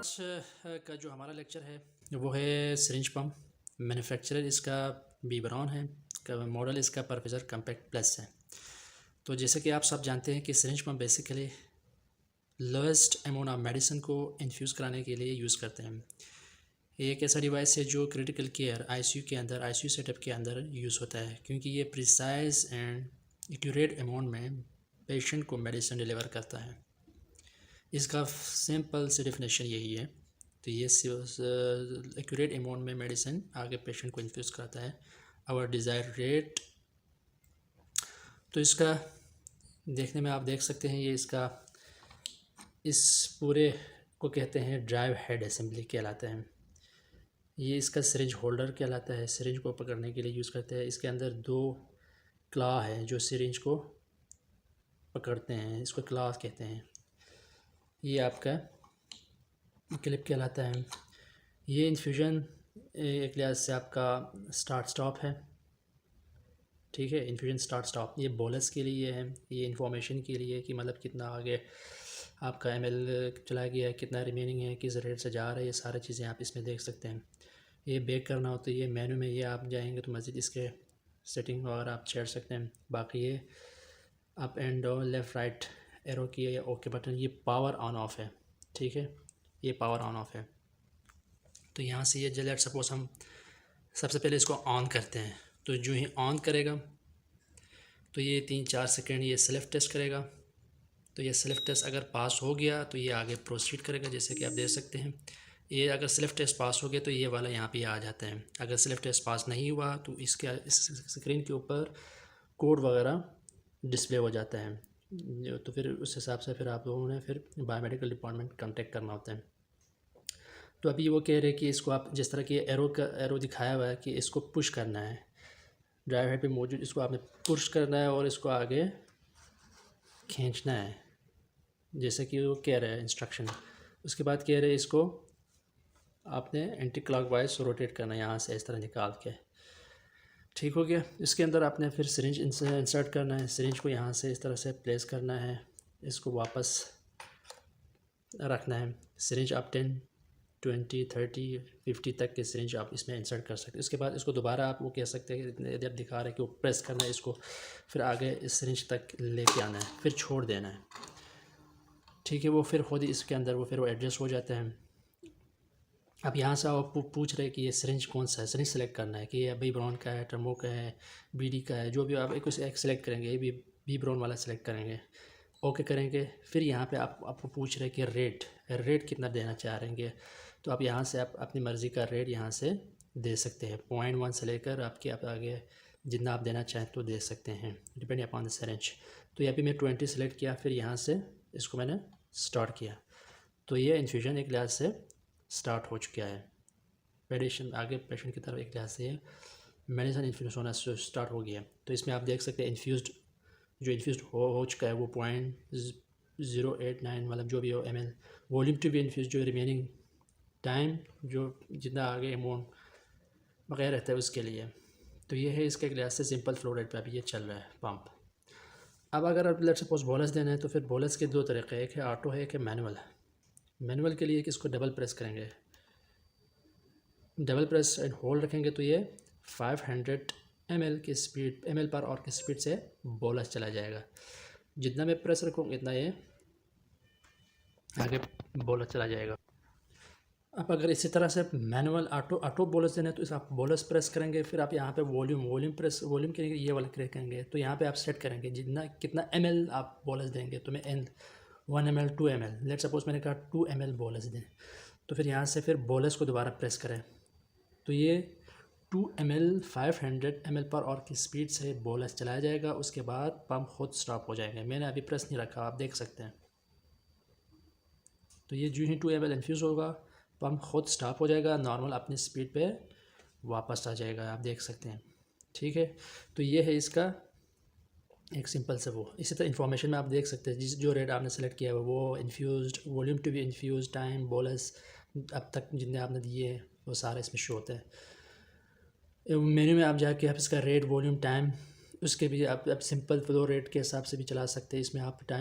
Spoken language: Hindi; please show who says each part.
Speaker 1: आज का जो हमारा लेक्चर है वो है सिरिंज पम्प। मैन्युफैक्चरर इसका बी ब्राउन है, मॉडल इसका परफेजर कम्पैक्ट प्लस है। तो जैसे कि आप सब जानते हैं कि syringe pump basically lowest amount of medicine को इन्फ्यूज़ कराने के लिए यूज़ करते हैं। ये एक ऐसा डिवाइस है जो क्रिटिकल केयर आईसीयू के अंदर, आईसीयू सेटअप के अंदर यूज़ होता है, क्योंकि ये प्रिसाइज एंड एक्यूरेट अमाउंट में पेशेंट को मेडिसिन डिलीवर करता है। इसका सिंपल सी डेफिनेशन यही है। तो ये एक्यूरेट अमाउंट में मेडिसिन आगे पेशेंट को इन्फ्यूज़ करता है आवर डिज़ायर रेट। तो इसका देखने में आप देख सकते हैं, ये इसका इस पूरे को कहते हैं ड्राइव हेड असेंबली कहलाते हैं। ये इसका सिरिंज होल्डर कहलाता है, सिरिंज को पकड़ने के लिए यूज़ करते हैं। इसके अंदर दो क्ला है जो सिरिंज को पकड़ते हैं, इसको क्ला कहते हैं। ये आपका क्लिप कहलाता है। ये इन्फ्यूजन एक लिहाज से आपका स्टार्ट स्टॉप है, ठीक है। इन्फ्यूजन स्टार्ट स्टॉप ये बोलस के लिए है, ये इंफॉर्मेशन के लिए कि मतलब कितना आगे आपका एमएल चला गया है, कितना रिमेनिंग है, किस रेट से जा रहा है, ये सारी चीज़ें आप इसमें देख सकते हैं। ये बैक करना हो तो ये मेन्यू में ये आप जाएंगे तो मज़ीद इसके सेटिंग वगैरह आप छेड़ सकते हैं। बाकी ये up and down left right arrow की है, ओके बटन। ये पावर ऑन ऑफ है, ठीक है, ये पावर ऑन ऑफ है। तो यहाँ से ये लेट सपोज हम सबसे पहले इसको ऑन करते हैं, तो जो ही ऑन करेगा तो ये 3-4 सेकेंड ये सेल्फ टेस्ट करेगा। तो ये सेल्फ टेस्ट अगर पास हो गया तो ये आगे प्रोसीड करेगा, जैसे कि आप देख सकते हैं। ये अगर सेल्फ टेस्ट पास हो गया तो ये वाला यहाँ पे आ जाता है। अगर सेल्फ टेस्ट पास नहीं हुआ तो इसके इस स्क्रीन के ऊपर कोड वगैरह डिस्प्ले हो जाता है। तो फिर उस हिसाब से फिर आप लोगों ने फिर बायोमेडिकल डिपार्टमेंट कांटेक्ट करना होता है। तो अभी वो कह रहे हैं कि इसको आप जिस तरह की एरो दिखाया हुआ है कि इसको पुश करना है, ड्राइव हेड पे मौजूद, इसको आपने पुश करना है और इसको आगे खींचना है, जैसे कि वो कह रहे हैं इंस्ट्रक्शन। उसके बाद कह रहे हैं इसको आपने एंटी क्लॉकवाइज रोटेट करना है, यहाँ से इस तरह निकाल के, ठीक हो गया। इसके अंदर आपने फिर सिरिंज इंसर्ट करना है, सिरिंज को यहाँ से इस तरह से प्लेस करना है, इसको वापस रखना है। सिरिंज आप 10, 20, 30, 50 तक के सिरिंज आप इसमें इंसर्ट कर सकते हैं। उसके बाद इसको दोबारा आप वो कह सकते हैं कि यदि आप दिखा रहे हैं कि वो प्रेस करना है, इसको फिर आगे इस सिरिंज तक लेके आना है, फिर छोड़ देना है, ठीक है। वो फिर खुद ही इसके अंदर वो फिर वो एडजस्ट हो जाता है। अब यहाँ से आप पूछ रहे हैं कि ये सिरिंज कौन सा है, सिरिंज सेलेक्ट करना है कि ये बी ब्राउन का है, टर्मो का है, बीडी का है, जो भी आप एक सेलेक्ट करेंगे, ये बी ब्राउन वाला सेलेक्ट करेंगे, ओके करेंगे। फिर यहाँ पे आपको पूछ रहे हैं कि रेट कितना देना चाह रहे हैं। तो आप यहाँ से आप अपनी मर्ज़ी का रेट यहाँ से दे सकते हैं, 0.1 से लेकर आपके आप आगे जितना आप देना चाहें तो दे सकते हैं, डिपेंड अपॉन द सिरिंज। तो यहाँ पे मैं 20 सेलेक्ट किया, फिर यहाँ से इसको मैंने स्टार्ट किया, तो ये इन्फ्यूजन एक लिहाज से स्टार्ट हो चुका है। पेशेंट आगे पेशेंट की तरफ एक लिहाज से मेडिसिन इन्फ्यूज़ होना स्टार्ट हो गया। तो इसमें आप देख सकते हैं इन्फ्यूज़ हो चुका है वो 0.089 मतलब जो भी हो ml। वॉल्यूम टू भी इन्फ्यूज़ जो रिमेनिंग टाइम जो जितना आगे अमाउंट बगैर रहता है उसके लिए। तो ये है इसके एक लिहाज से सिंपल फ्लो रेट पर अभी ये चल रहा है पंप। अब अगर आप लेट सपोज बोलस देना है तो फिर बोलस के दो तरीके, एक है ऑटो है, एक है मैनुअल। मैनुअल के लिए कि इसको डबल प्रेस करेंगे, डबल प्रेस एंड होल्ड रखेंगे तो ये 500 ml की स्पीड, ml पर आवर की स्पीड से बोलस चला जाएगा। जितना मैं प्रेस रखूँगा इतना ये आगे बोलस चला जाएगा। अब अगर इसी तरह से मैनुअल ऑटो बोलस देना है तो इस आप बोलस प्रेस करेंगे, फिर आप यहाँ पे वॉल्यूम के ये वाला क्लिक करेंगे, तो यहाँ पे आप सेट करेंगे कितना ml आप बोलस देंगे। तो मैं 1 ml 2 ml लेट सपोज मैंने कहा 2 ml बोलस दें, तो फिर यहाँ से फिर बोलस को दोबारा प्रेस करें तो ये 2 ml 500 ml पर आवर की स्पीड से बोलस चलाया जाएगा। उसके बाद पंप खुद स्टॉप हो जाएगा। मैंने अभी प्रेस नहीं रखा, आप देख सकते हैं। तो ये जो ही 2 ml इन्फ्यूज़ होगा पंप खुद स्टॉप हो जाएगा, नॉर्मल अपनी स्पीड पे वापस आ जाएगा, आप देख सकते हैं, ठीक है। तो ये है इसका एक सिंपल से वो। इसी तरह इन्फॉर्मेशन में आप देख सकते हैं जो रेट आपने सेलेक्ट किया है वो infused, volume to be infuse, time, bolus अब तक जितने आपने दिए वो सारे इसमें शो होते हैं। मेन्यू में आप जाके आप इसका रेट, वॉल्यूम, टाइम उसके भी आप सिंपल फ्लो रेट के हिसाब से भी चला सकते हैं। इसमें आप टाइम